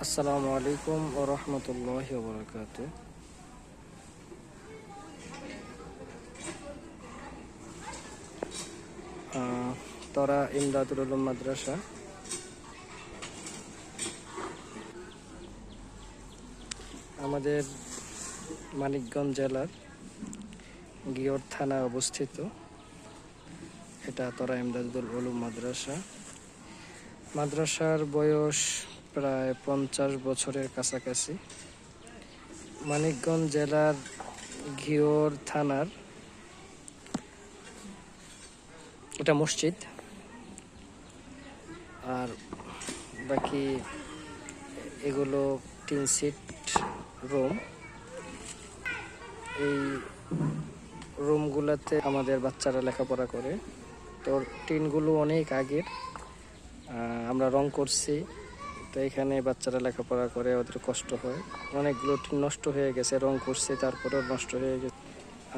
আসসালামু আলাইকুম ওয়া রাহমাতুল্লাহি ওয়া বারাকাতুহু। তরা ইমদাদুল উলুম মাদ্রাসা আমাদের মানিকগঞ্জ জেলার গিয়র থানায় অবস্থিত। এটা তরা ইমদাদুল উলুম মাদ্রাসা। মাদ্রাসার বয়স প্রায় 50 বছরের কাছাকাছি। মানিকগঞ্জ জেলার ঘিওর থানার এটা মসজিদ, আর বাকি এগুলো 3 সিট রুম। এই রুমগুলোতে আমাদের বাচ্চারা লেখাপড়া করে। তো টিনগুলো অনেক আগের, আমরা রং করছি, তো এখানে বাচ্চারা লেখাপড়া করে, ওদের কষ্ট হয়। অনেকগুলো টিন নষ্ট হয়ে গেছে, রং করছে তারপরেও নষ্ট হয়ে গেছে।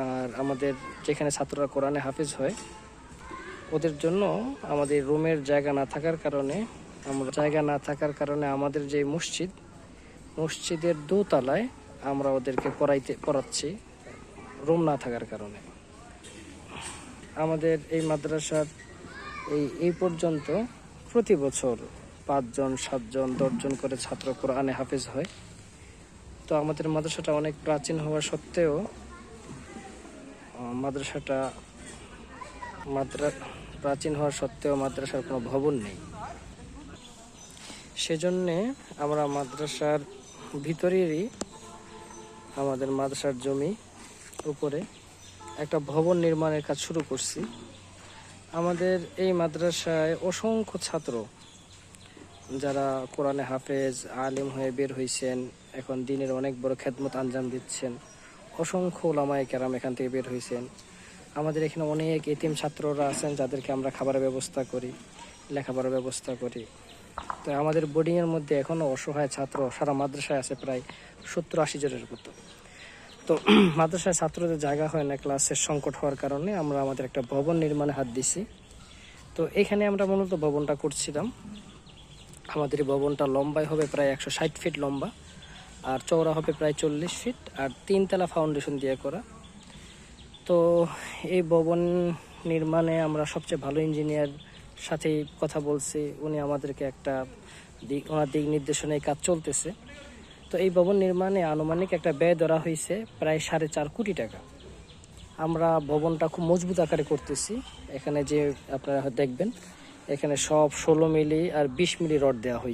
আর আমাদের যেখানে ছাত্ররা কোরআনে হাফেজ হয়, ওদের জন্য আমাদের রুমের জায়গা না থাকার কারণে আমাদের যে মসজিদের দোতলায় আমরা ওদেরকে পড়াচ্ছি, রুম না থাকার কারণে। আমাদের এই মাদ্রাসার এই পর্যন্ত প্রতি বছর 5 জন 7 জন 10 জন করে ছাত্র কোরআনে হাফেজ হয়। তো আমাদের মাদ্রাসাটা অনেক প্রাচীন হওয়া সত্ত্বেও মাদ্রাসার কোনো ভবন নেই। সেজন্যে আমরা মাদ্রাসার ভিতরেরই আমাদের মাদ্রাসার জমি উপরে একটা ভবন নির্মাণের কাজ শুরু করছি। আমাদের এই মাদ্রাসায় অসংখ্য ছাত্র যারা কোরআনে হাফেজ আলিম হয়ে বের হয়েছেন, এখন দিনের অনেক বড় খেদমত আঞ্জাম দিচ্ছেন। অসংখ্য উলামায়ে কেরাম এখান থেকে বের হয়েছেন। আমাদের এখানে অনেক এতিম ছাত্ররা আছেন যাদেরকে আমরা খাবারের ব্যবস্থা করি, লেখাপড়ার ব্যবস্থা করি। তো আমাদের বোর্ডিংয়ের মধ্যে এখনও অসহায় ছাত্র সারা মাদ্রাসায় আছে প্রায় 70-80 জনের মতো। তো মাদ্রাসায় ছাত্রদের জায়গা হয় না, ক্লাসের সংকট হওয়ার কারণে আমরা আমাদের একটা ভবন নির্মাণে হাত দিছি। তো এখানে আমরা মূলত ভবনটা করছিলাম। আমাদের এই ভবনটা লম্বায় হবে প্রায় 160 ফিট লম্বা, আর চওড়া হবে প্রায় 40 ফিট, আর 3 তলা ফাউন্ডেশন দিয়ে করা। তো এই ভবন নির্মাণে আমরা সবচেয়ে ভালো ইঞ্জিনিয়ার সাথে কথা বলছি, উনি আমাদেরকে ওনার দিক নির্দেশনায় কাজ চলতেছে। তো এই ভবন নির্মাণে আনুমানিক একটা ব্যয় ধরা হয়েছে প্রায় 4.5 কোটি টাকা। আমরা ভবনটা খুব মজবুত আকারে করতেছি। এখানে যে আপনারা দেখবেন, এখানে সব 16 মিলি আর 20 মিলি রড দেওয়া হয়েছে।